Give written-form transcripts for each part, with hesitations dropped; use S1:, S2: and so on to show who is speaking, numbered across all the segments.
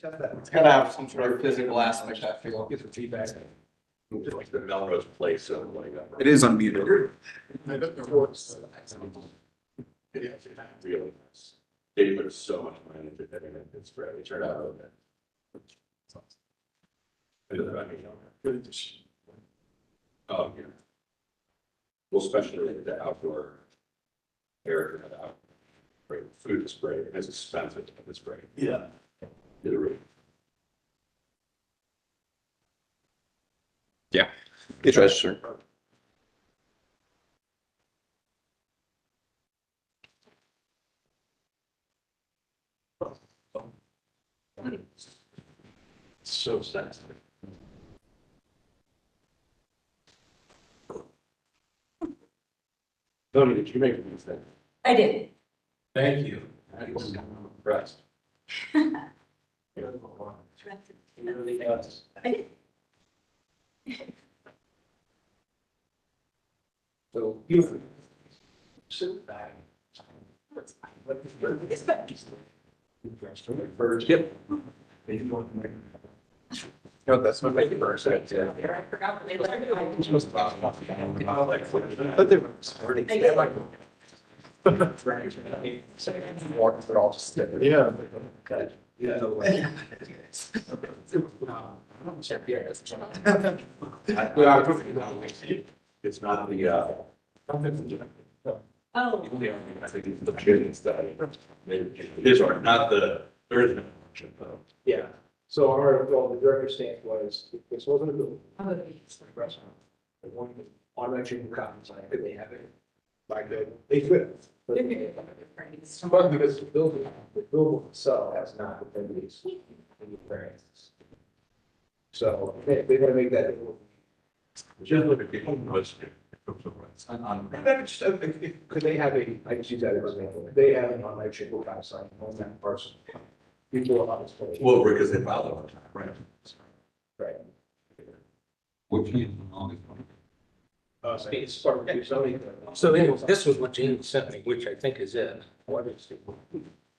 S1: It's gotta have some sort of physical aspect, I feel.
S2: Get some feedback.
S3: Like the Melrose place, so like.
S1: It is unmuted.
S2: I bet there was.
S3: Really nice. They put so much money into it, and it's really turned out okay.
S2: Good.
S3: Oh, yeah. Well, especially the outdoor area, great food is great, it's expensive, but it's great.
S2: Yeah.
S3: It really.
S1: Yeah. It's registered.
S3: So sensitive. Tony, did you make anything?
S4: I did.
S3: Thank you. I was impressed. Really does.
S4: I did.
S3: So you. Sit back.
S4: It's better.
S3: First, yep.
S1: No, that's what make it first.
S4: I forgot what they learned.
S1: But they were sporting.
S4: I did.
S1: Walk, but all just.
S2: Yeah.
S3: Yeah. It's not the,
S4: Oh,
S3: I think it's the business that. These are not the, there is no.
S2: Yeah, so our, well, the director's stance was, this wasn't a bill.
S4: okay.
S2: They wanted automatic change of copies, like, could they have it? Like, they could. But because the bill itself has not been released. Variances. So they're gonna make that.
S3: Just look at the was.
S2: Could they have a, I just use that as an example, could they have an automatic change of copy sign on that parcel? Before on this page.
S3: Well, because they filed over time, right?
S2: Right.
S3: Which is long.
S2: It's part of the zoning.
S5: So anyways, this was what Jamie sent me, which I think is it. What is it?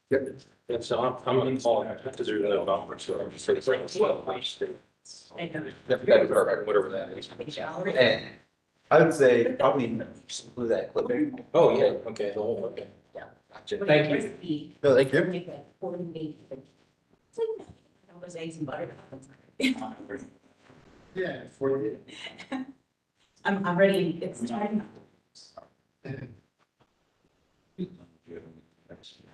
S2: Yep.
S5: And so I'm gonna call it, because there's no number, so I'm just saying.
S4: I know.
S5: Whatever that is.
S1: And I would say probably include that clipping.
S5: Oh, yeah, okay, the whole, okay.
S1: Gotcha.
S5: Thank
S4: you.
S1: No, thank you.
S4: It was eggs and butter.
S2: Yeah. For you.
S4: I'm ready, it's time.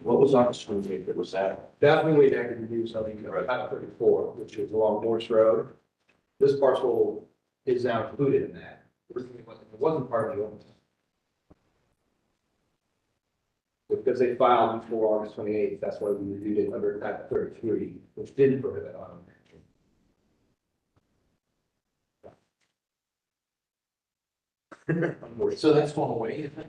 S3: What was on the screen paper, was that?
S2: Definitely they could review something about 34, which is along Morse Road. This parcel is now included in that. Originally, it wasn't part of the ordinance. Because they filed before August 28th, that's why we reviewed it under Act 33, which didn't prohibit auto.
S5: So that's going away, you think?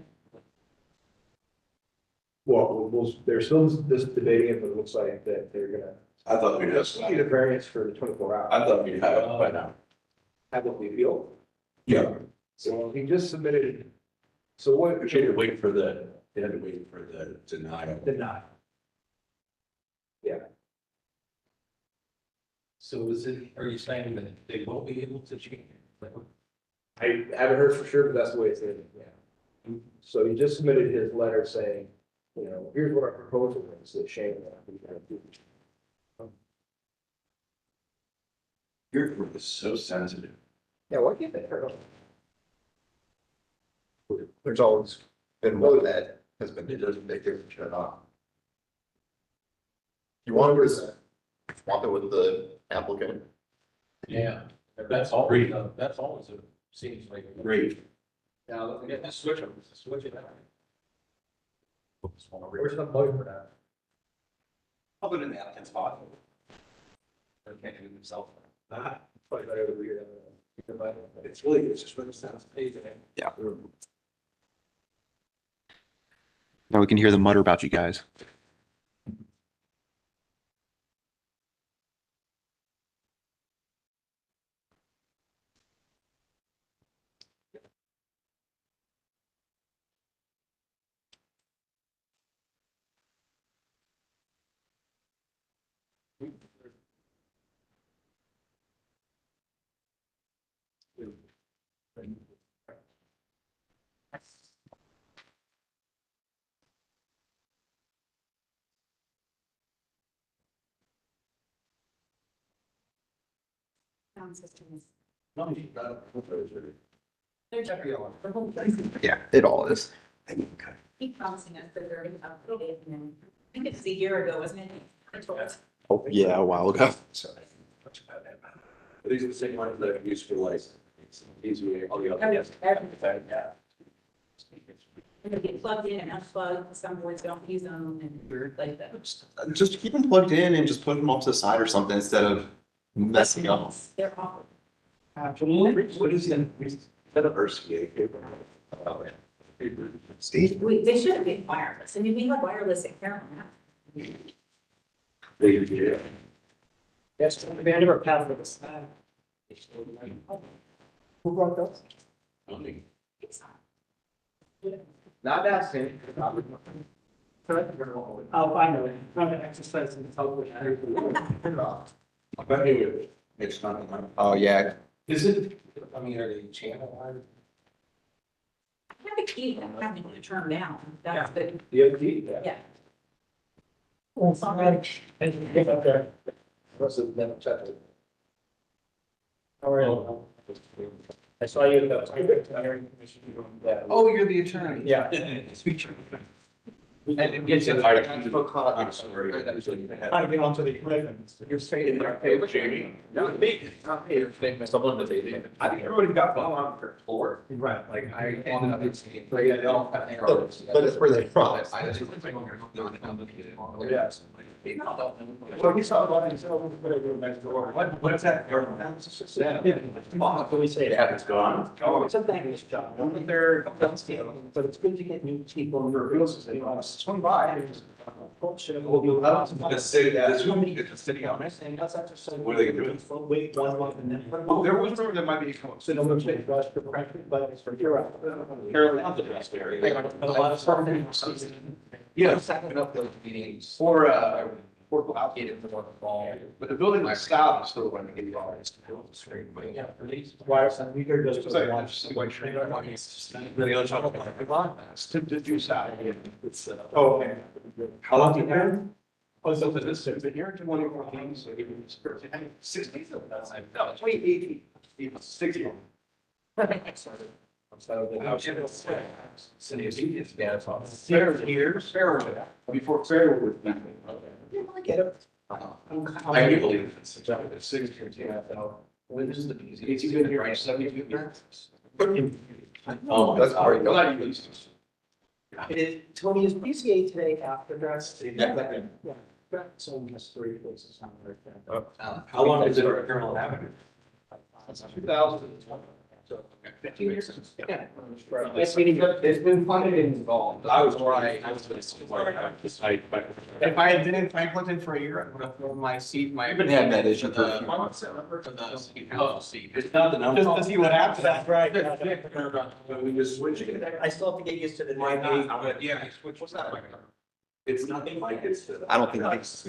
S2: Well, they're still just debating it, but it looks like that they're gonna
S3: I thought we'd have,
S2: need a variance for 24 hours.
S3: I thought we'd have it by now.
S2: Have it appealed.
S3: Yeah.
S2: So he just submitted. So what?
S3: But you had to wait for the, you had to wait for the denial.
S2: Denied. Yeah.
S5: So is it, are you saying that they won't be able to change?
S2: I haven't heard for sure, but that's the way it's in, yeah. So he just submitted his letter saying, you know, here's what our proposal is, that Shane.
S3: Your group is so sensitive.
S2: Yeah, why can't they hurt them?
S1: There's always been one that has been, it doesn't make difference at all. You want to swap it with the applicant?
S5: Yeah, that's always, that's always a, seems like.
S3: Great.
S2: Now,
S5: Yeah, just switch them, switch it out.
S2: where's the motive for that?
S1: I'll put it in the applicant's spot. Or can't do it himself.
S2: Probably better to read it.
S3: It's really, it's just what it sounds.
S1: Yeah. Now we can hear the mutter about you guys.
S4: sound system is,
S5: No, you got
S4: they're just.
S6: Yeah, it all is.
S4: Keep promising us that they're updated, and then, I think it's a year ago, wasn't it? They told us.
S6: Oh, yeah, a while ago.
S3: These are the same ones that are used for like, these are all the other.
S4: Yeah. They get plugged in and unplugged, some boards don't use them, and like that.
S6: Just keep them plugged in and just put them off to the side or something instead of messing up.
S4: They're awful.
S3: What is it? Is that a RCA cable?
S6: Steve?
S4: They should be wireless, and if you have wireless at Carolina.
S3: They do.
S2: Yes, the end of our path with this. Who brought those?
S4: It's not.
S2: Not asking. I'll find it. I'm gonna exercise and tell you.
S3: I bet you it's not.
S6: Oh, yeah.
S5: Is it, I mean, are they channel line?
S4: I have a key that I'm having to turn down, that's the,
S2: You have a key?
S4: yeah.
S2: Well, sorry. And you get up there. Must have never checked it. All right. I saw you at the hiring commission.
S1: Oh, you're the attorney.
S2: Yeah.
S1: Speak.
S3: And it gets in. I'm sorry.
S2: Trying to get onto the commitments. You're straight in there.
S3: Hey, Jamie. Not me. Not me. Someone that they. I think everybody got one on their floor.
S2: Right.
S3: Like I ended up. They all kind of.
S6: But it's where they promise.
S2: Yes. So we saw one and so we put it next door.
S1: What's that?
S2: What we say?
S3: Yeah, it's gone.
S2: Oh, it's a thankless job. They're, but it's good to get new people in your business. They want to swing by. Bullshit. We'll do that.
S3: The city, this one, it's a city on it. What are they doing?
S2: Wait 1 month and then.
S1: Oh, there was rumor that might be.
S2: So no one's going to rush for practice, but it's for your.
S3: Carolina's the best area.
S2: A lot of stuff.
S1: Yeah,
S3: Setting up those meetings.
S1: for,
S3: We're allocated for the fall.
S1: but the building was south, still going to get you all this to build the street. But
S2: Yeah, for these. Why are we here just
S1: So,
S2: to watch?
S1: the other side. To do south. It's,
S2: Oh, okay.
S1: How long you been? Oh, so this is, but you're 24 games, so you can spare 60. No, 2018, 60.
S3: City of Union, yeah, it's awesome.
S1: Years, Fairwood, before Fairwood was back.
S2: I get it.
S3: I do believe it's 60, yeah, so. When is the music? It's even here, right, 72 minutes? Oh,
S6: That's great.
S3: I'm not even.
S2: Tony, is PCA today after dress?
S3: Yeah.
S2: Yeah. So it's 3 places on right there.
S3: How long is it?
S1: Carolina Avenue? 2020.
S2: So
S3: 15 years.
S2: Yeah. Nice meeting you.
S1: It's been funded and involved. I was right. If I didn't Franklin in for a year, I would have thrown my seat, my.
S6: I've been having that issue for a few
S1: months.
S3: It's not the number.
S1: Just to see what happens.
S2: That's right.
S3: We just switch it.
S2: I still have to get used to the.
S1: My name, but yeah, I switched. What's that like?
S3: It's nothing like it's.
S6: I don't think it's.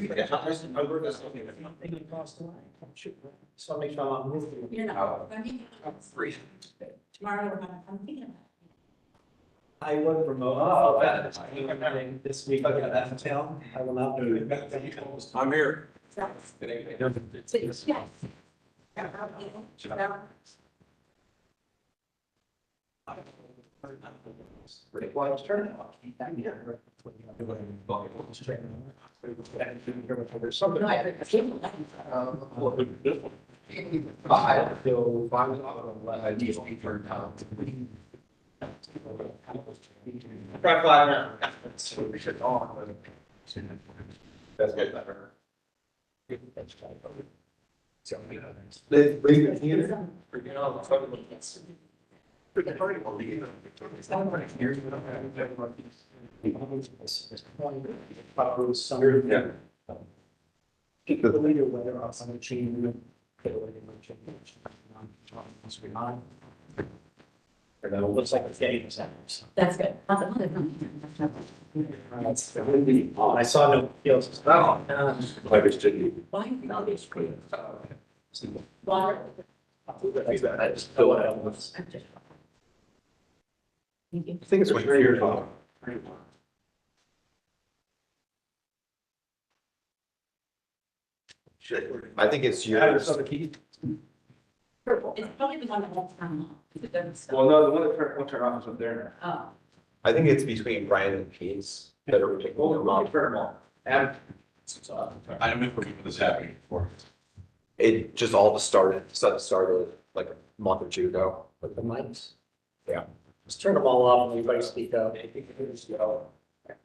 S2: So make sure I'm moving.
S4: You're not, I mean,
S3: Free.
S4: tomorrow, I'm thinking about
S2: I work remote.
S1: Oh,
S2: This week, I got that in town. I will not do it.
S3: I'm here.
S4: it. So, yes. Yeah, you know, that-
S2: Well, I was turning off. There's something.
S4: No, I haven't.
S2: Five. So, Try 5 now. So we should on.
S3: That's good. Better.
S2: Yeah. Keep the later weather off on the chain. It looks like it's getting us.
S4: That's good.
S2: I saw no fields. Oh.
S3: Like it's just.
S4: Why? Water.
S2: I just feel what I was.
S4: Thank you.
S2: I think it's what you're talking.
S6: I think it's
S2: Yeah,
S6: yours.
S2: so the key.
S4: Purple, it's probably the one that won't turn on, if it doesn't stop.
S2: Well, no, the one that won't turn off is up there.
S4: Oh,
S6: I think it's between Brian and Pease that are taking
S2: We'll,
S6: them
S2: we'll
S6: off.
S2: turn them on. Add,
S3: I don't remember this happening before.
S6: It just all started like a month or two ago.
S7: With the mics.
S6: Yeah.
S7: Just turn them all off and everybody speak up.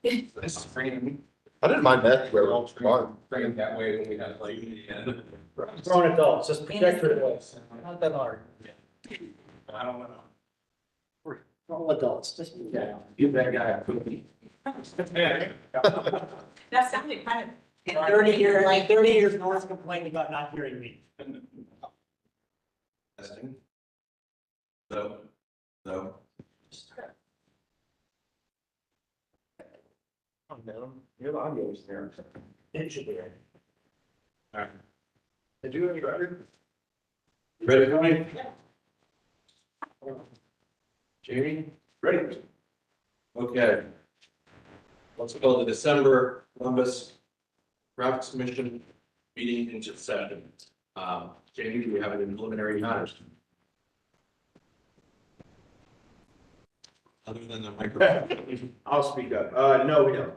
S3: This is bringing,
S6: I didn't mind that. Where it's fun.
S3: bring it that way when we have like the end.
S7: Grown adults, just project your voice. Not that hard.
S3: I don't know.
S7: All adults, just.
S2: yeah, give that guy a cookie.
S4: that sounded kind of.
S7: In 30 years, like 30 years, no one's complained about not hearing me.
S3: Testing. No, no.
S2: Oh, no, your audio is there.
S7: It should be right.
S3: All right.
S2: Did you have any record?
S3: Ready, Tony? Jamie?
S2: Ready?
S3: Okay. Let's call the December Columbus Graphics Commission meeting into session. Jamie, do we have any preliminary matters? Other than the microphone.
S2: I'll speak up. No, we don't.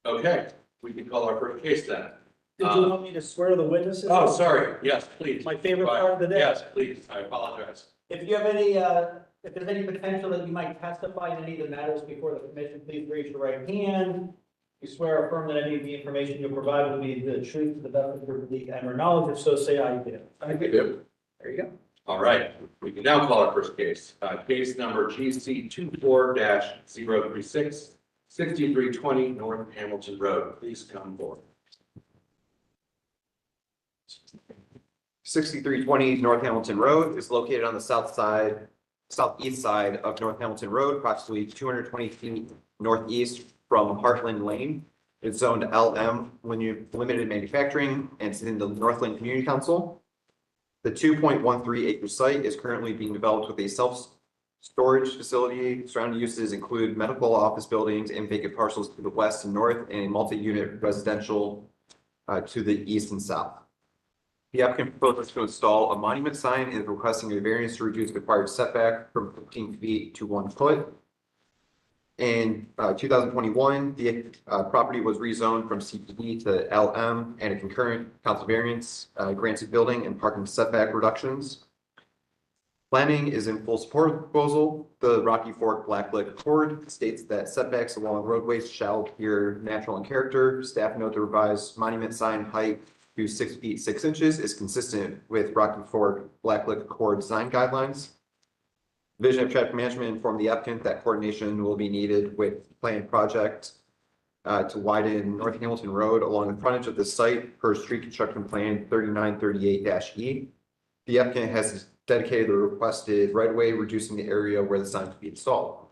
S3: Okay, we can call our first case then.
S7: Did you want me to swear the witnesses?
S3: Oh, sorry, yes, please.
S7: My favorite part of the day.
S3: Yes, please, I apologize.
S7: If you have any, if there's any potential that you might testify in any of the matters before the commission, please raise your right hand. You swear or affirm that any of the information you'll provide will be the truth to the best of your belief and or knowledge. If so, say I do.
S3: I do.
S7: There you go.
S3: All right, we can now call our first case. Case number GC 24-036, 6320 North Hamilton Road. Please come forward.
S6: 6320 North Hamilton Road is located on the southeast side of North Hamilton Road, approximately 220 feet northeast from Heartland Lane. It's zoned LM limited manufacturing and it's in the Northland Community Council. The 2.13 acre site is currently being developed with a self-storage facility. Surrounding uses include medical office buildings and vacant parcels to the west and north and a multi-unit residential to the east and south. The applicant proposes to install a monument sign and is requesting a variance to reduce the required setback from 15 feet to 1 foot. In 2021, the property was rezoned from CPD to LM and a concurrent council variance granted building and parking setback reductions. Planning is in full support of the proposal. The Rocky Fork Blacklick Accord states that setbacks along roadways shall appear natural in character. Staff note the revised monument sign height to 6 feet 6 inches is consistent with Rocky Fork Blacklick Accord design guidelines. Division of Traffic Management informed the applicant that coordination will be needed with planned project to widen North Hamilton Road along the frontage of the site per street construction plan 3938-E. The applicant has dedicated the requested right-of-way, reducing the area where the sign to be installed.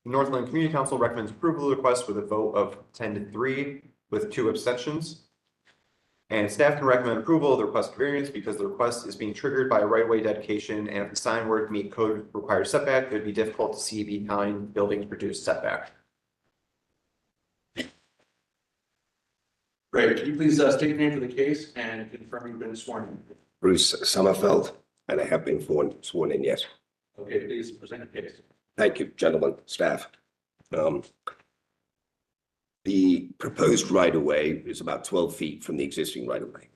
S6: The Northland Community Council recommends approval of the request with a vote of 10-3 with 2 abstentions. And staff can recommend approval of the request variance because the request is being triggered by a right-of-way dedication, and if the sign were to meet code required setback, it would be difficult to see behind buildings reduced setback.
S3: Great, can you please state your name for the case and confirm you've been sworn in?
S8: Bruce Summerfeld, and I have been sworn in, yes.
S3: Okay, please present your case.
S8: Thank you, gentlemen, staff. The proposed right-of-way is about 12 feet from the existing right-of-way.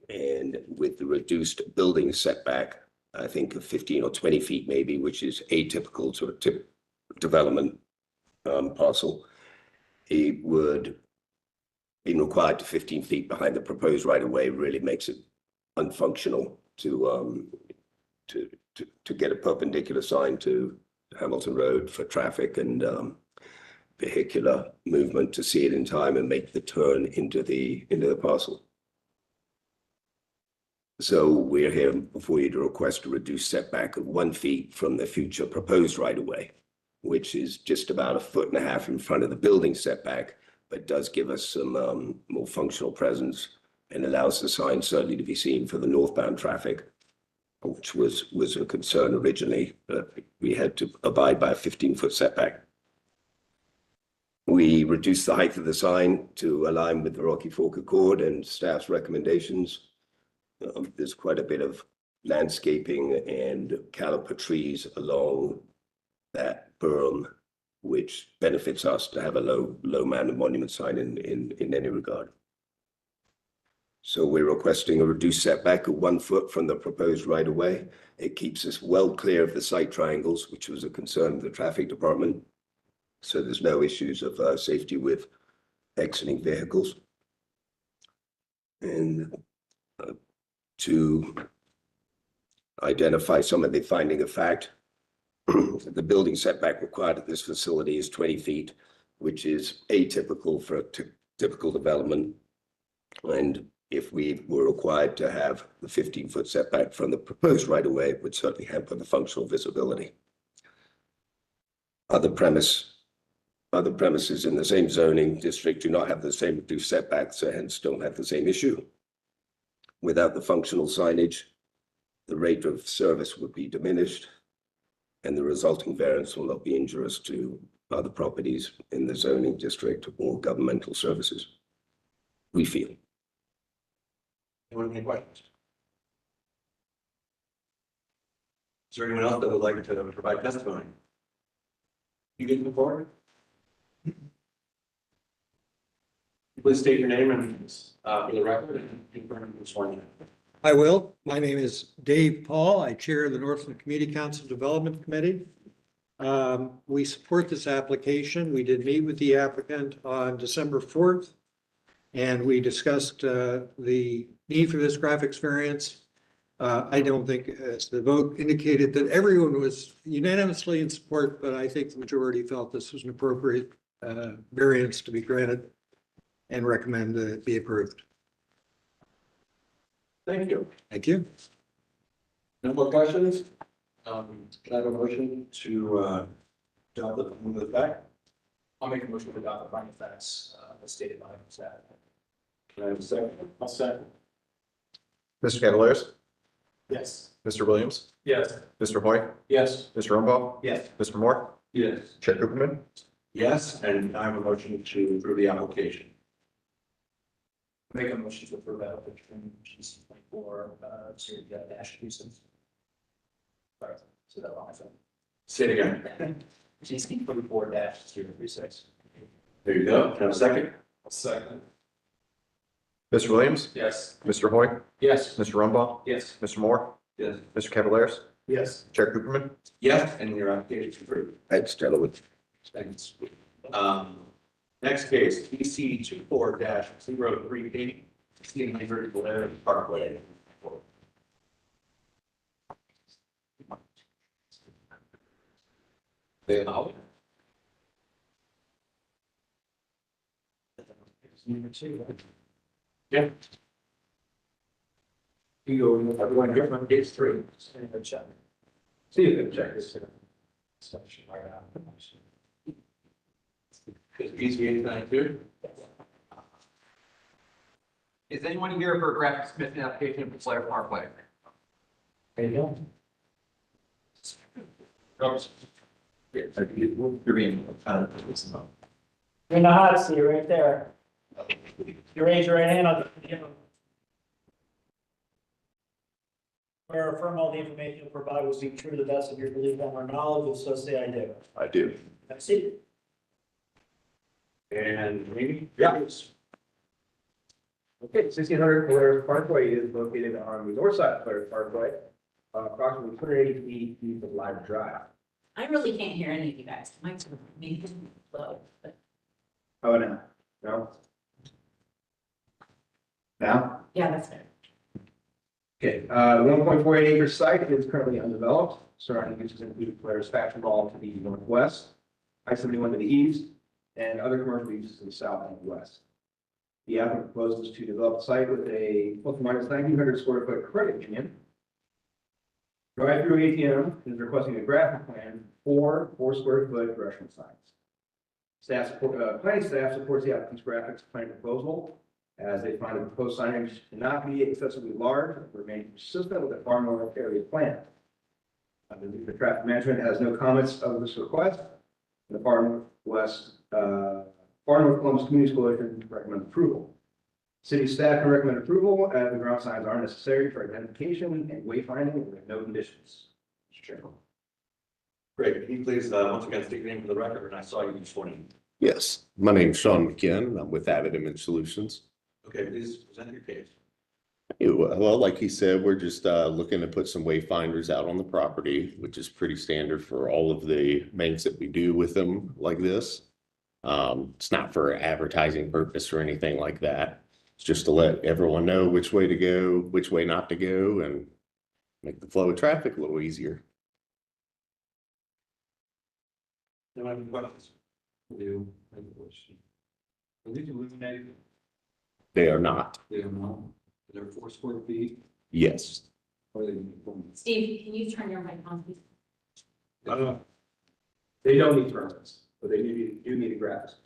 S8: And with the reduced building setback, I think of 15 or 20 feet maybe, which is atypical to a development parcel, it would be required to 15 feet behind the proposed right-of-way really makes it unfunctional to get a perpendicular sign to Hamilton Road for traffic and vehicular movement to see it in time and make the turn into the parcel. So we're here before you to request a reduced setback of 1 feet from the future proposed right-of-way, which is just about 1.5 feet in front of the building setback, but does give us some more functional presence and allows the sign certainly to be seen for the northbound traffic, which was a concern originally, but we had to abide by a 15-foot setback. We reduced the height of the sign to align with the Rocky Fork Accord and staff's recommendations. There's quite a bit of landscaping and caliper trees along that berm, which benefits us to have a low man monument sign in any regard. So we're requesting a reduced setback of 1 foot from the proposed right of way. It keeps us well clear of the site triangles, which was a concern of the traffic department. So there's no issues of safety with exiting vehicles. And to identify some of the finding of fact, the building setback required at this facility is 20 feet, which is atypical for a typical development. And if we were required to have the 15-foot setback from the proposed right-of-way, it would certainly hamper the functional visibility. Other premises in the same zoning district do not have the same reduced setbacks, so hence don't have the same issue. Without the functional signage, the rate of service would be diminished, and the resulting variance will not be injurious to other properties in the zoning district or governmental services, we feel.
S3: Anyone have any questions? Is there anyone else that would like to provide testimony? You get the floor? Please state your name and for the record and confirm this one.
S9: I will. My name is Dave Paul. I chair the Northland Community Council Development Committee. We support this application. We did meet with the applicant on December 4th, and we discussed the need for this graphics variance. I don't think, as the vote indicated, that everyone was unanimously in support, but I think the majority felt this was an appropriate variance to be granted and recommend that it be approved.
S3: Thank you.
S9: Thank you.
S3: No more questions? Can I have a motion to adopt the move the fact?
S2: I'll make a motion to adopt the finding facts as stated by staff.
S3: Can I have a second?
S2: I'll second.
S6: Mr. Cavaliers,
S2: Yes.
S6: Mr. Williams,
S2: Yes.
S6: Mr. Hoy,
S2: Yes.
S6: Mr. Rumbaugh,
S2: Yes.
S6: Mr. Moore,
S3: Yes.
S6: Chair Cooperman.
S3: Yes, and I have a motion to approve the application.
S2: Make a motion to approve that application, GC 24, dash 26. Sorry, so that long.
S3: Say it again.
S2: GC 24 dash 036.
S3: There you go. Can I have a second?
S2: Second.
S6: Mr. Williams,
S2: Yes.
S6: Mr. Hoy,
S2: Yes.
S6: Mr. Rumbaugh,
S2: Yes.
S6: Mr. Moore,
S3: Yes.
S6: Mr. Cavaliers,
S2: Yes.
S6: Chair Cooperman.
S3: Yes, and your application is approved.
S8: Thanks, gentlemen.
S3: Thanks. Next case, PC 24-038, 1600 Blair Parkway.
S2: Number 2.
S3: Yeah.
S2: You go, everyone here from case 3. Check. See if you can check this. Section right out.
S3: Is PC 892?
S10: Is anyone here for a graphic submission application for Blair Parkway?
S2: There you go.
S3: You're being
S7: You're in the hot seat right there. You raise your right hand, I'll give you. Where affirm all the information you provide will be true to the best of your belief and or knowledge, if so say I do.
S6: I do.
S7: Have a seat.
S3: And Amy?
S2: Yes. Okay, 1600 Blair Parkway is located on the north side of Blair Parkway, approximately 280 feet east of Live Drive.
S4: I really can't hear any of you guys. Mike's maybe low, but
S2: Oh, no. No? Now?
S4: yeah, that's better.
S2: Okay, 1.48 acre site is currently undeveloped. Surrounding uses include Blair's Factory Mall to the northwest, I-71 to the east, and other commercial uses to the south and west. The applicant proposes to develop the site with a plus or minus 1,900 square foot credit union. Drive-through ATM is requesting a graphic plan for 4 square foot restaurant signs. Planning staff supports the applicant's graphics plan proposal, as they find the proposed signage to not be excessively large, and remain consistent with the Far North area plan. The traffic management has no comments of this request. The Far North Columbus Community School District recommend approval. City staff can recommend approval as the ground signs are necessary for identification and wayfinding with no conditions. Mr. Chairman.
S3: Great. Can you please, once again, state your name for the record, and I saw you this morning.
S8: Yes, my name's Sean McKinn, and I'm with Avid Image Solutions.
S3: Okay, please present your case.
S8: Well, like he said, we're just looking to put some wayfinders out on the property, which is pretty standard for all of the things that we do with them like this. It's not for advertising purpose or anything like that. It's just to let everyone know which way to go, which way not to go, and make the flow of traffic a little easier.
S3: No other questions? Do have a question? Are these illuminated?
S8: They are not.
S3: They are not. They're 4 square feet.
S8: Yes.
S3: Or they?
S4: Steve, can you turn your mic on, please?
S2: They don't need permits, but they do need a grass.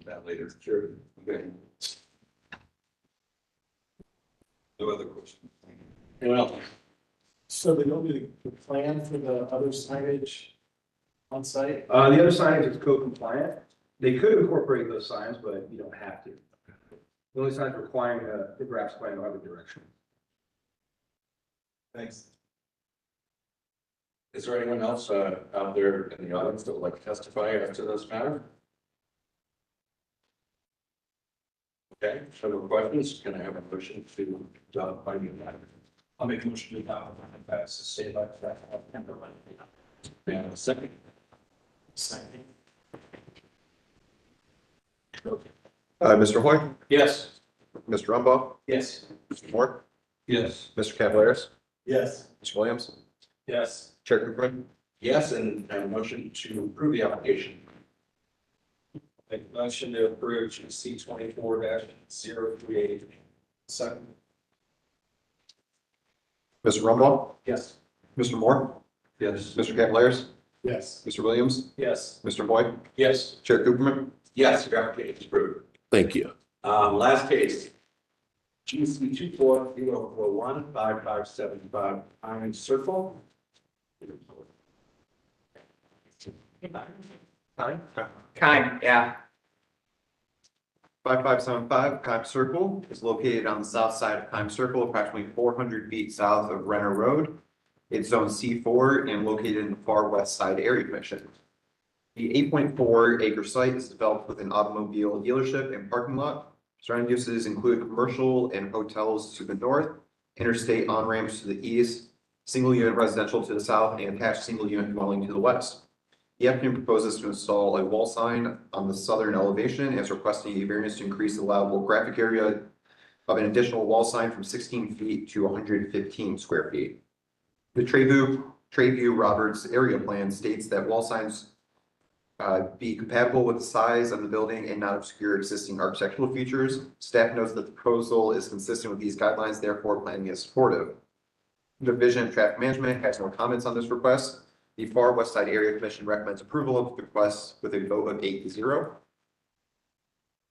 S3: That later. Sure. Okay. No other questions? Anyone else?
S1: So they don't do the plan for the other signage on site?
S2: The other signage is code compliant. They could incorporate those signs, but you don't have to. The only signs requiring the grass plan are the direction.
S3: Thanks. Is there anyone else out there in the audience that would like to testify as to this matter? Okay, so no questions. Can I have a motion to adopt by the matter?
S1: I'll make a motion to adopt and pass the state like that.
S3: And a second.
S1: Second.
S6: Mr. Hoy,
S1: Yes.
S6: Mr. Rumbaugh,
S1: Yes.
S6: Mr. Moore,
S3: Yes.
S6: Mr. Cavalaris,
S1: Yes.
S6: Mr. Williams,
S1: Yes.
S6: Chair Cooper.
S3: Yes, and a motion to approve the application.
S1: Make a motion to approve GC 24-038. Second.
S6: Mr. Rumbaugh,
S1: Yes.
S6: Mr. Moore,
S3: Yes.
S6: Mr. Cavalaris,
S1: Yes.
S6: Mr. Williams,
S1: Yes.
S6: Mr. Hoy,
S1: Yes.
S6: Chair Cooperman.
S3: Yes, your application is approved.
S8: Thank you.
S3: Last case. GC 24-041-5575 Iron Circle.
S6: Kime, yeah. 5575 Kime Circle is located on the south side of Kime Circle, approximately 400 feet south of Renner Road. It's zone C4 and located in the far west side area commission. The 8.4 acre site is developed with an automobile dealership and parking lot. Surrounding uses include commercial and hotels to the north, interstate on-ramps to the east, single unit residential to the south, and attached single unit dwelling to the west. The applicant proposes to install a wall sign on the southern elevation and is requesting a variance to increase the allowable graphic area of an additional wall sign from 16 feet to 115 square feet. The Trayview Roberts area plan states that wall signs be compatible with the size of the building and not obscure existing architectural features. Staff notes that the proposal is consistent with these guidelines, therefore planning is supportive. The Division of Traffic Management has no comments on this request. The Far West Side Area Commission recommends approval of the request with a vote of 8-0.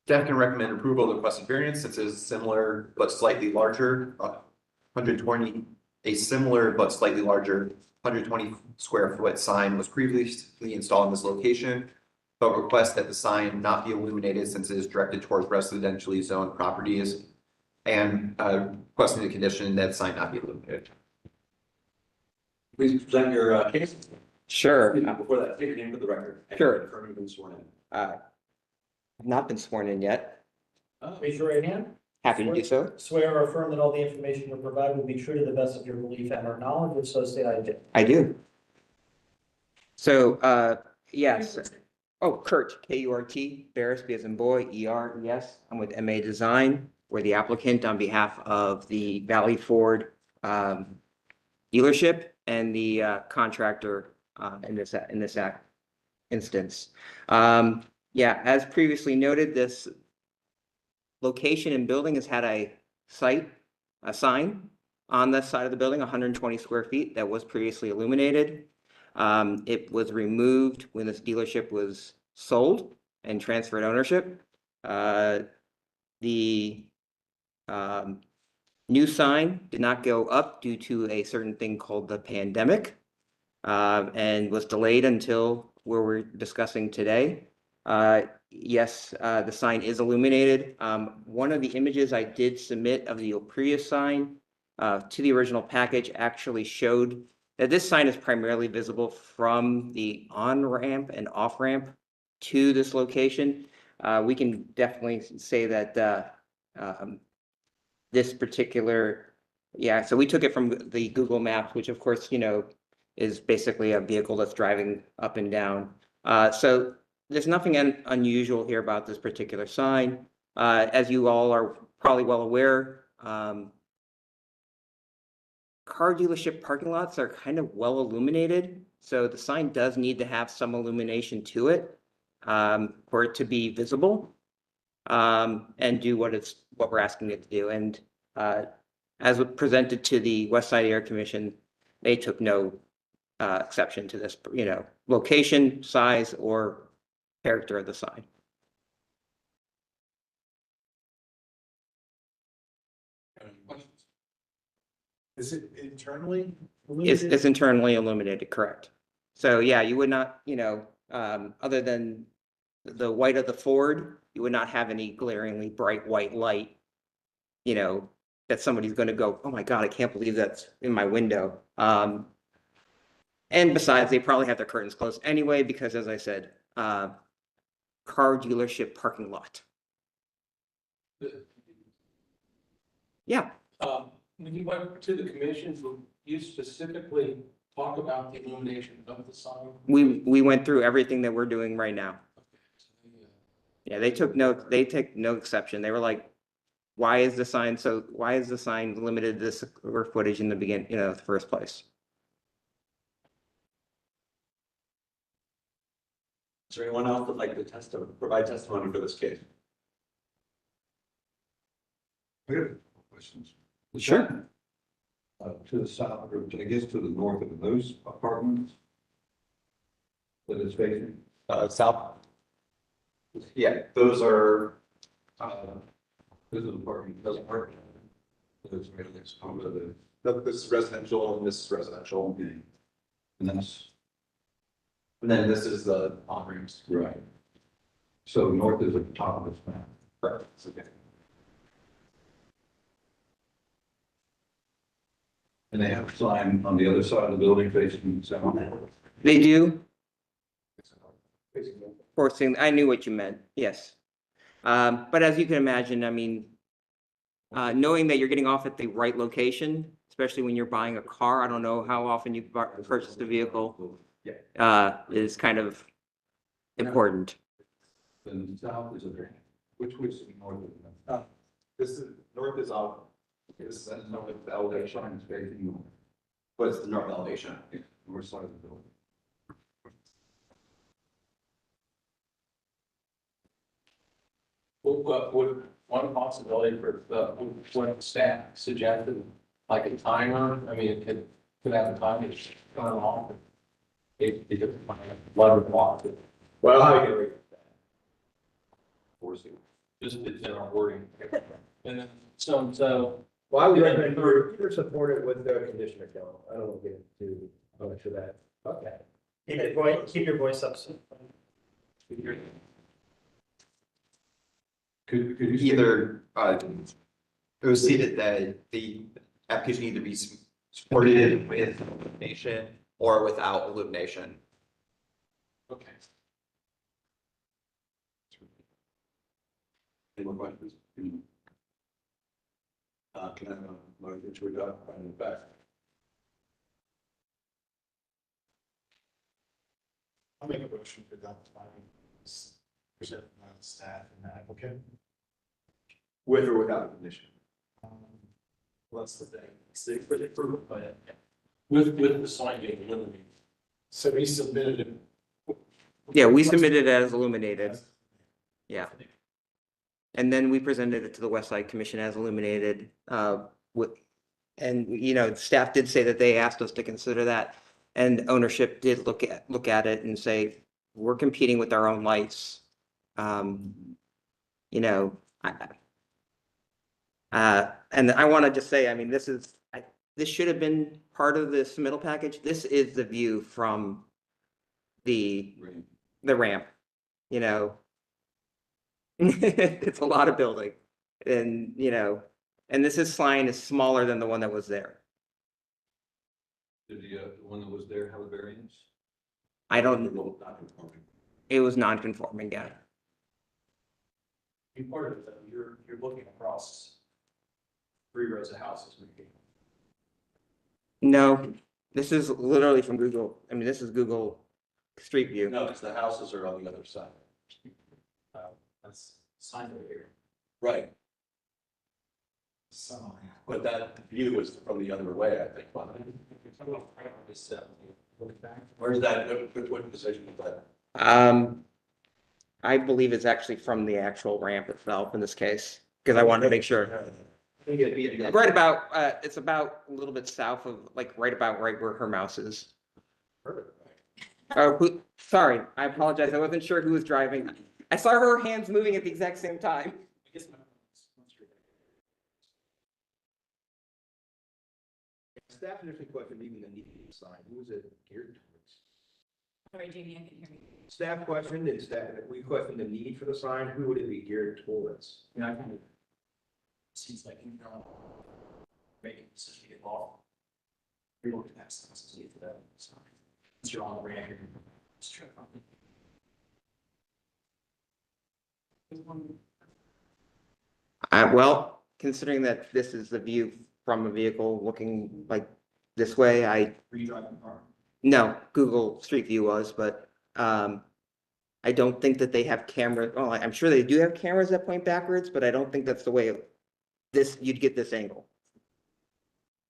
S6: Staff can recommend approval of the requested variance since it is similar but slightly larger, 120, a similar but slightly larger 120 square foot sign was previously installed in this location, but request that the sign not be illuminated since it is directed towards residentially zoned properties, and requesting the condition that sign not be illuminated.
S3: Please present your case.
S11: Sure,
S3: Before that, state your name for the record.
S11: Sure.
S3: Confirm you've been sworn in.
S11: I've not been sworn in yet.
S7: Raise your right hand.
S11: Happy to do so.
S7: Swear or affirm that all the information you provide will be true to the best of your belief and or knowledge, if so say I do.
S11: I do. So, yes. Oh, Kurt, K-U-R-T, Barris, B as in boy, E-R-E-S. I'm with MA Design. We're the applicant on behalf of the Valley Ford dealership and the contractor in this instance. Yeah, as previously noted, this location and building has had a sign on the side of the building, 120 square feet, that was previously illuminated. It was removed when this dealership was sold and transferred ownership. The new sign did not go up due to a certain thing called the pandemic, and was delayed until where we're discussing today. Yes, the sign is illuminated. One of the images I did submit of the Opria sign to the original package actually showed that this sign is primarily visible from the on-ramp and off-ramp to this location. We can definitely say that this particular, yeah, so we took it from the Google Maps, which of course, is basically a vehicle that's driving up and down. So there's nothing unusual here about this particular sign. As you all are probably well aware, car dealership parking lots are kind of well illuminated. So the sign does need to have some illumination to it for it to be visible and do what we're asking it to do. And as presented to the West Side Air Commission, they took no exception to this, location, size, or character of the sign.
S3: Any questions?
S5: Is it internally?
S11: It's internally illuminated, correct? So yeah, you would not, other than the white of the Ford, you would not have any glaringly bright white light, that somebody's going to go, oh my God, I can't believe that's in my window. And besides, they probably have their curtains closed anyway, because as I said, car dealership parking lot. Yeah,
S5: When you went to the commission, did you specifically talk about the illumination of the sign?
S11: we went through everything that we're doing right now. Yeah, they take no exception. They were like, why is the sign limited to this square footage in the beginning, the first place?
S3: Is there anyone else that'd like to provide testimony for this case?
S2: I have questions.
S11: Sure.
S2: To the south, or I guess to the north of those apartments that it's facing?
S6: South. Yeah, those are,
S2: This is apartment,
S3: Those are,
S2: those residents, over the,
S3: this is residential and this is residential.
S2: and that's,
S3: And then this is the on-ramps.
S2: right. So north is at the top of this map.
S3: Correct. Okay.
S2: And they have a sign on the other side of the building facing south.
S11: They do.
S2: Facing north.
S11: Forcing, I knew what you meant, yes. But as you can imagine, I mean, knowing that you're getting off at the right location, especially when you're buying a car, I don't know how often you've purchased a vehicle, is kind of important.
S2: And south is a drain. Which is north of them?
S3: This is, north is out. This is north of the elevation.
S2: Sign is facing north,
S3: What's the north elevation?
S2: north side of the building.
S5: Would one possibility for what staff suggested, like a timer? I mean, it could have a timer turn off. It could 11 o'clock.
S3: Well, how do you get
S2: Forcing.
S5: Just in general wording. And then so
S2: Well, I would recommend either support it with the conditioner count. I don't want to get into how much of that. Okay.
S7: Keep your voice up.
S2: Could you? say-
S6: either, it was stated that the application either be supported with illumination or without illumination.
S5: okay.
S3: Any more questions? Can I have a motion to adopt in the back?
S1: I'll make a motion to adopt findings presented by the staff and the applicant.
S3: With or without condition?
S1: Well, that's the thing, see, for the approval, but.
S5: With the sign being illuminated.
S1: So he submitted it.
S11: Yeah, we submitted it as illuminated. Yeah. And then we presented it to the West Side Commission as illuminated, and, staff did say that they asked us to consider that. And ownership did look at it and say, we're competing with our own lights. And I want to just say, I mean, this should have been part of this middle package. This is the view from the ramp. you know. It's a lot of building and, and this sign is smaller than the one that was there.
S3: Did the one that was there have a variance?
S11: I don't,
S3: Not conforming.
S11: it was non-conforming, yeah.
S1: Be part of it, though. You're looking across 3 rows of houses.
S11: No, this is literally from Google. I mean, this is Google Street View.
S3: No, because the houses are on the other side.
S1: That's sign over here.
S3: Right,
S1: So.
S3: but that view is from the other way, I think. Where's that, what position is that?
S11: I believe it's actually from the actual ramp itself in this case, because I wanted to make sure. Right about, it's about a little bit south of, like, right about right where her mouse is. Oh, sorry, I apologize. I wasn't sure who was driving. I saw her hands moving at the exact same time.
S2: Staff initially questioned even the need of the sign. Who was it geared towards?
S4: Sorry, Jamie, I can hear you.
S2: Staff questioned and staff, we questioned the need for the sign. Who would it be geared towards?
S1: Yeah, I kind of. Seems like, making a decision to get involved. You're looking at some sensitivity to that, so. Since you're on the ramp, it's true.
S11: Well, considering that this is the view from a vehicle looking like this way,
S1: Were you driving the car?
S11: no, Google Street View was, but, I don't think that they have cameras. Well, I'm sure they do have cameras that point backwards, but I don't think that's the way you'd get this angle.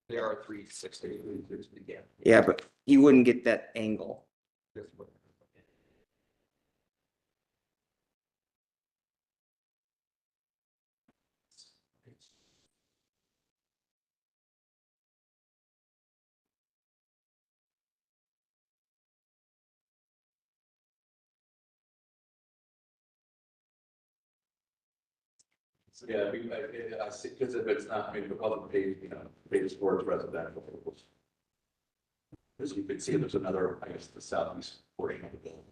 S6: There are 360. Yeah.
S11: Yeah, but you wouldn't get that angle.
S3: Yeah, I see, because if it's not, maybe the public page, page towards residential. As you can see, there's another, I guess, the southeast portion of the building.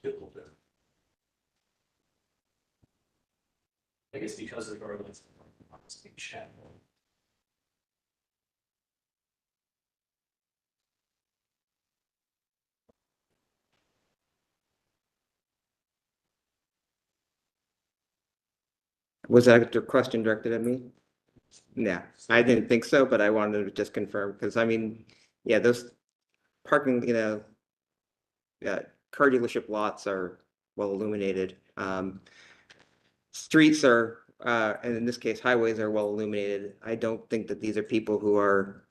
S3: Get a little bit.
S1: I guess because of the road, it's being shed.
S11: Was that a question directed at me? Yeah, I didn't think so, but I wanted to just confirm, because I mean, yeah, those parking, yeah, car dealership lots are well illuminated. Streets are, and in this case, highways are well illuminated. I don't think that these are people who are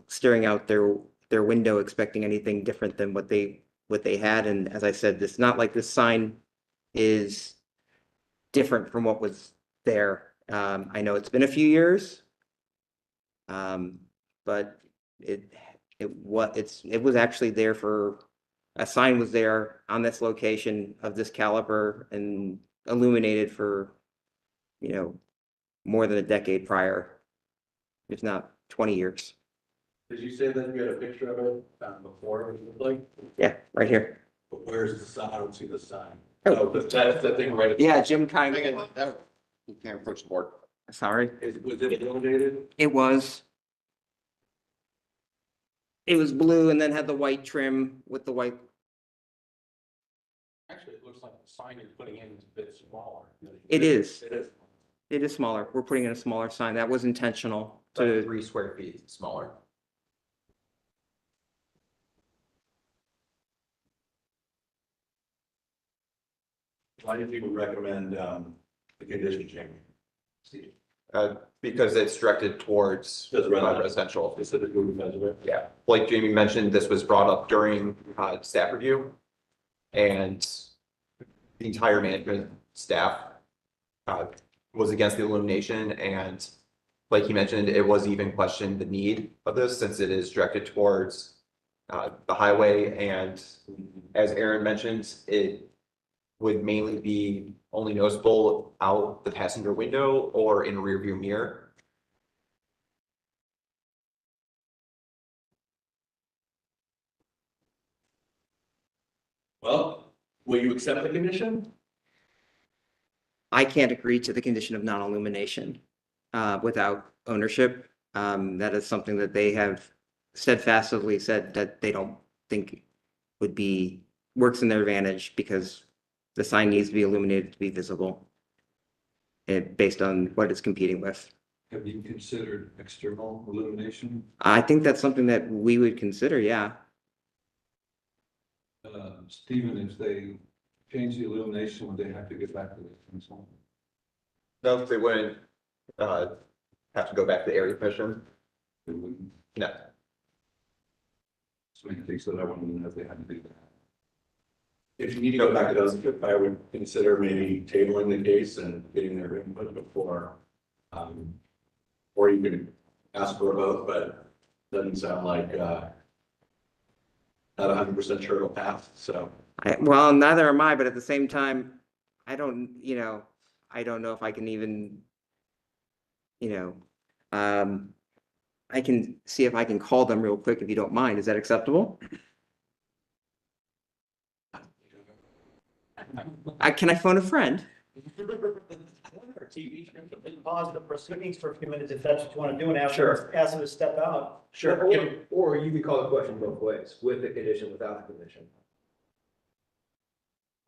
S11: staring out their window expecting anything different than what they had. And as I said, it's not like this sign is different from what was there. I know it's been a few years. But it was actually there for, a sign was there on this location of this caliber and illuminated for, more than a decade prior, if not 20 years.
S3: Did you say that you had a picture of it before, what it looked like?
S11: Yeah, right here.
S3: But where's the sign? I don't see the sign.
S11: Oh.
S3: Oh, that's the thing right.
S11: Yeah, Jim kind
S6: You
S11: of,
S6: can't approach the board.
S11: sorry,
S3: Was it illuminated?
S11: it was. It was blue and then had the white trim with the white.
S5: Actually, it looks like the sign you're putting in is a bit smaller.
S11: It is.
S3: It is.
S11: It is smaller. We're putting in a smaller sign. That was intentional
S6: Like
S11: to,
S6: 3 square feet smaller.
S3: Why did people recommend the condition change?
S6: Because it's directed towards
S3: Does residential.
S6: residential.
S3: Specifically because of it?
S6: Yeah, like Jamie mentioned, this was brought up during staff review. And the entire management staff was against the illumination, and like he mentioned, it was even questioned the need of this since it is directed towards the highway, and as Aaron mentioned, it would mainly be only noticeable out the passenger window or in rear view mirror.
S3: Well, Will you accept the condition?
S11: I can't agree to the condition of non-illumination without ownership. That is something that they have steadfastly said that they don't think would be, works in their advantage because the sign needs to be illuminated to be visible based on what it's competing with.
S5: Have you considered external illumination?
S11: I think that's something that we would consider, yeah.
S5: Stephen, if they change the illumination, would they have to get back to the council?
S6: No, they wouldn't, have to go back to the area commission.
S5: They wouldn't.
S6: No.
S5: So he thinks that I wanted to know if they had to do that.
S3: If you need to go back to those, I would consider maybe tabling the case and getting their input before. Or you could ask for a vote, but doesn't sound like, not 100% sure it'll pass, so.
S11: Well, neither am I, but at the same time, I don't know if I can even, I can see if I can call them real quick if you don't mind. Is that acceptable? Can I phone a friend?
S7: Pause the proceedings for a few minutes if that's what you want to do and
S2: Sure.
S7: ask them to step out.
S2: Sure. Or you could call the question both ways, with the condition, without the condition.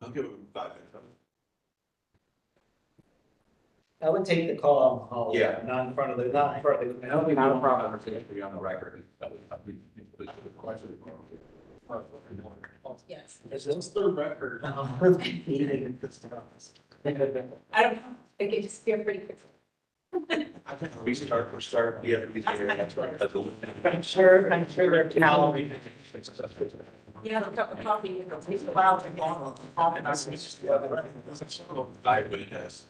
S3: I'll give them 5 minutes.
S7: I would take the call on the hall.
S3: Yeah.
S7: Not in front of the.
S5: I don't think not a problem to be on the record.
S4: Yes.
S1: Is this the record?
S4: I don't know, they get disappear pretty quickly.
S3: I think we start, yeah, that's right.
S7: I'm sure they're calorie.
S4: Yeah, the cup of coffee, it takes a while to get.
S3: I would guess.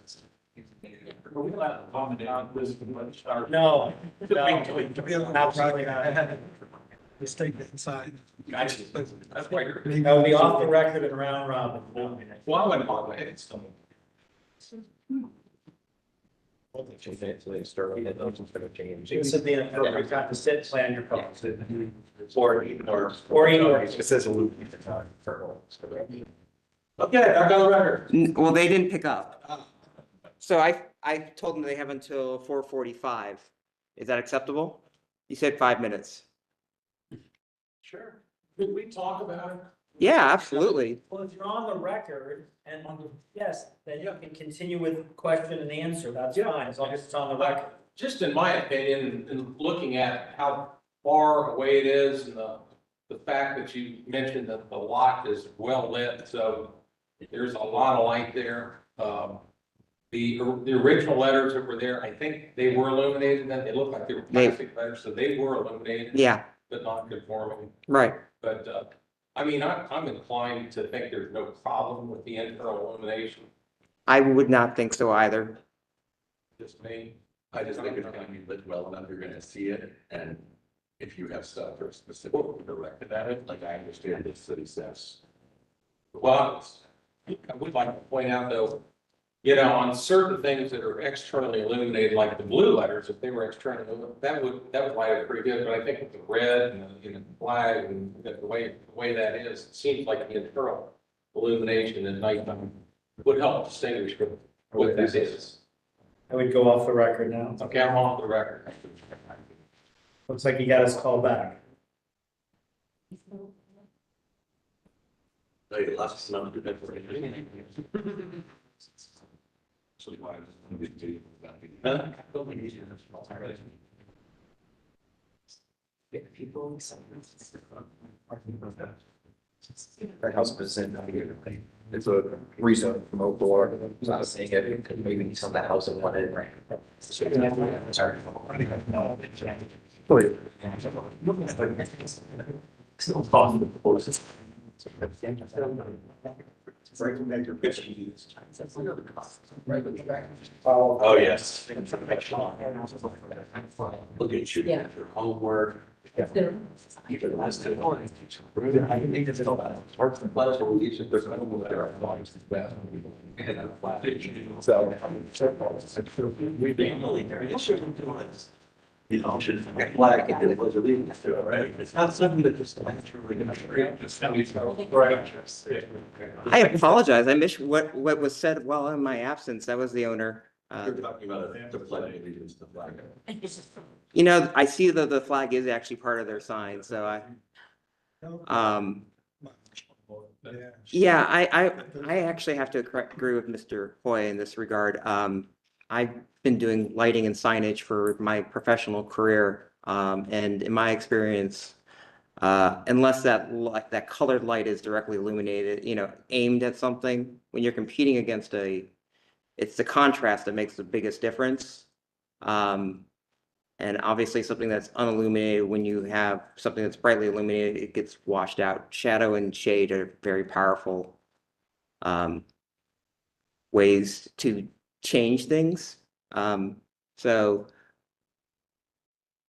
S7: No. Not probably not.
S9: Let's take it inside.
S3: That's why you're.
S7: That would be off the record and round robin.
S3: Well, I went on my head, so.
S7: You can sit the appropriate time to sit, plan your calls.
S3: Or even, or.
S2: It says illuminate.
S3: Okay, back on the record.
S11: Well, they didn't pick up. So I told them they have until 4:45. Is that acceptable? You said 5 minutes.
S1: Sure. Could we talk about it?
S11: Yeah, absolutely.
S7: Well, if you're on the record and yes, then you can continue with question and answer. That's fine, as long as it's on the record.
S5: Just in my opinion, and looking at how far away it is and the fact that you mentioned that the lot is well lit, so there's a lot of light there. The original letters that were there, I think they were illuminated, and they looked like they were plastic letters, so they were illuminated.
S11: Yeah,
S5: But not conforming.
S11: right.
S5: But, I mean, I'm inclined to think there's no problem with the internal illumination,
S11: I would not think so either.
S5: just me.
S3: I just think it's gonna be lit well enough, you're gonna see it, and if you have stuff that are specifically directed at it, like I understand this city says.
S5: Well, I would like to point out though, on certain things that are externally illuminated, like the blue letters, if they were externally, that would light up pretty good, but I think with the red and the flag and the way that is, it seems like the internal illumination at nighttime would help distinguish what this is.
S7: I would go off the record now.
S5: Okay, I'm off the record.
S7: Looks like you got us called back.
S3: They lost some of the information.
S5: So why is it about it?
S3: Huh?
S2: That house was in, it's a rezone from Oakmore. I was not saying it, because maybe some of the house in one end, right? Sorry. Still possible.
S3: Oh, yes. Look at you,
S4: Yeah.
S3: your homework. Even last two.
S2: I think it's all about parts and plus, or each of their own, there are lines. So.
S3: We've been really very issue to us. You know, should flag if it was illegal to, right? It's not something that just naturally gonna create.
S11: I apologize. I missed what was said while in my absence. That was the owner.
S3: You're talking about the pledge of allegiance to the flag.
S11: You know, I see that the flag is actually part of their sign, so yeah, I actually have to agree with Mr. Hoy in this regard. I've been doing lighting and signage for my professional career. And in my experience, unless that colored light is directly illuminated, you know, aimed at something, when you're competing against it's the contrast that makes the biggest difference. And obviously something that's unilluminated, when you have something that's brightly illuminated, it gets washed out. Shadow and shade are very powerful ways to change things. So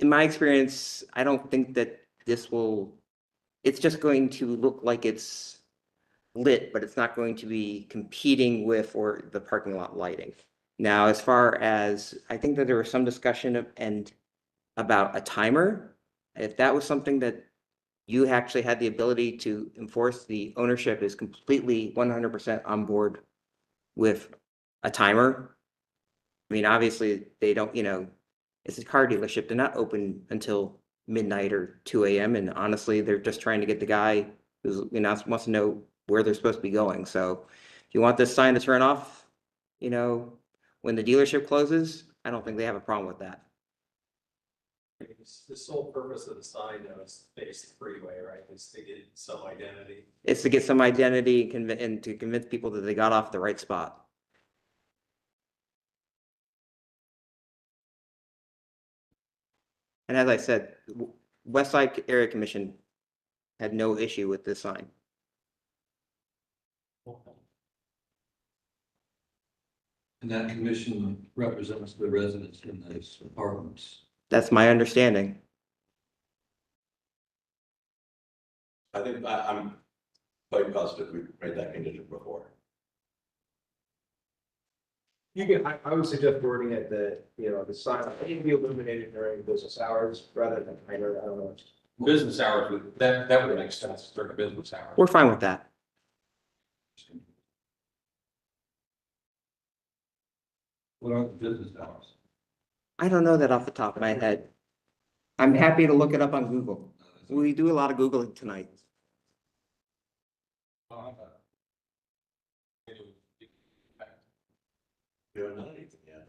S11: in my experience, I don't think that it's just going to look like it's lit, but it's not going to be competing with or the parking lot lighting. Now, as far as, I think that there was some discussion about a timer. If that was something that you actually had the ability to enforce, the ownership is completely 100% on board with a timer. I mean, obviously, they don't, you know, it's a car dealership. They're not open until midnight or 2 a.m. And honestly, they're just trying to get the guy who's, you know, wants to know where they're supposed to be going. So if you want this sign to turn off, you know, when the dealership closes, I don't think they have a problem with that.
S5: The sole purpose of the sign though is to face the freeway, right? Is to get some identity.
S11: It's to get some identity and to convince people that they got off the right spot. And as I said, West Side Area Commission had no issue with this sign.
S12: And that commission represents the residents in those apartments.
S11: That's my understanding.
S3: I think I'm quite positive we've made that condition before.
S2: You can, I would suggest wording it that, you know, the sign can be illuminated during business hours rather than, I don't know.
S5: Business hours, that would make sense during business hours.
S11: We're fine with that.
S12: What are the business hours?
S11: I don't know that off the top of my head. I'm happy to look it up on Google. We do a lot of Googling tonight.
S3: We haven't done anything yet.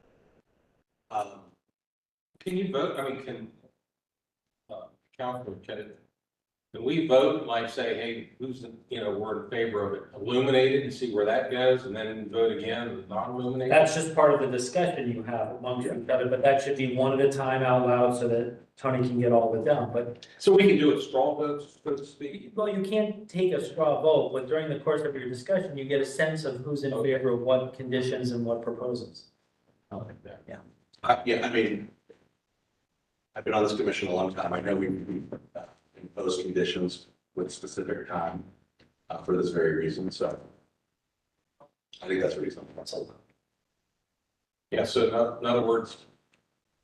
S5: Can you vote? I mean, can we vote, like say, hey, who's the, you know, we're in favor of it illuminated and see where that goes, and then vote again, non-illuminated?
S1: That's just part of the discussion you have amongst each other, but that should be one at a time out loud so that Tony can get all of it done, but.
S5: So we can do a straw vote, so to speak?
S1: Well, you can't take a straw vote, but during the course of your discussion, you get a sense of who's in favor of what conditions and what proposals.
S5: I like that.
S1: Yeah.
S3: Yeah, I mean, I've been on this commission a long time. I know we impose conditions with specific time for this very reason, so I think that's reasonable. That's all.
S5: Yeah, so in other words,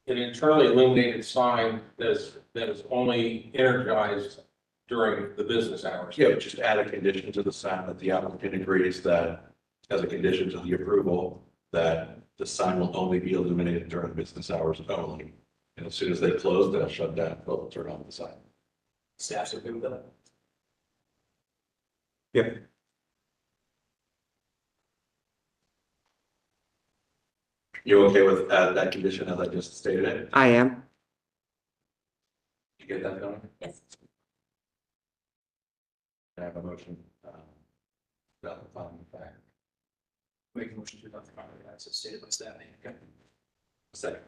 S5: an internally illuminated sign that is only energized during the business hours.
S3: Yeah, just add a condition to the sign that the applicant agrees that, as a condition to the approval, that the sign will only be illuminated during business hours only. And as soon as they close, they'll shut down, they'll turn on the sign.
S1: Staff's okay with that?
S3: Yep. You okay with that condition as I just stated it?
S11: I am.
S3: You get that going?
S4: Yes.
S3: I have a motion. About the following fact.
S1: Make a motion to adopt the finding of facts as stated by staff. Okay.
S3: Second.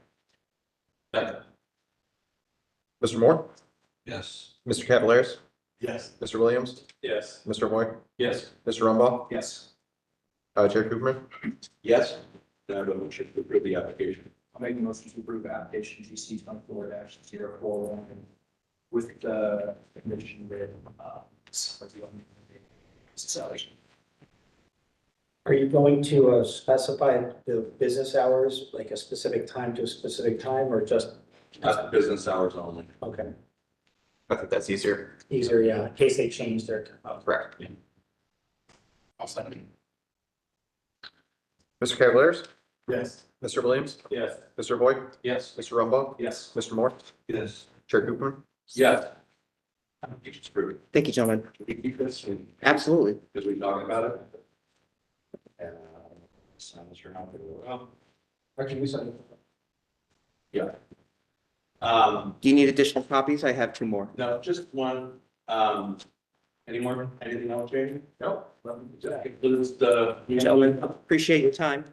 S6: Mr. Moore,
S12: Yes.
S6: Mr. Cavalaris,
S3: Yes.
S6: Mr. Williams,
S5: Yes.
S6: Mr. Hoy,
S5: Yes.
S6: Mr. Rumbaugh,
S1: Yes.
S6: Chair Cooperman.
S3: Yes. Then I have a motion to approve the application.
S1: I'll make a motion to approve application GC 24-041 with the condition that,
S7: Are you going to specify the business hours, like a specific time to a specific time, or just
S3: That's business hours only.
S2: Okay.
S6: I think that's easier.
S7: Easier, yeah, in case they change their.
S6: Correct.
S5: I'll send it.
S6: Mr. Cavaliers?
S2: Yes.
S6: Mr. Williams?
S2: Yes.
S6: Mr. Boyd?
S5: Yes.
S6: Mr. Rumbaugh?
S2: Yes.
S6: Mr. Moore?
S12: Yes.
S6: Chair Cooper?
S3: Yes. It's approved.
S11: Thank you, gentlemen.
S3: Can we keep this and,
S11: Absolutely.
S3: because we talked about it? Sounds sure how it will.
S5: Actually, we said.
S3: Yeah.
S11: Do you need additional copies? I have two more.
S3: No, just one. Anything else, Jamie?
S2: No.
S3: That concludes the.
S11: Gentlemen, appreciate your time.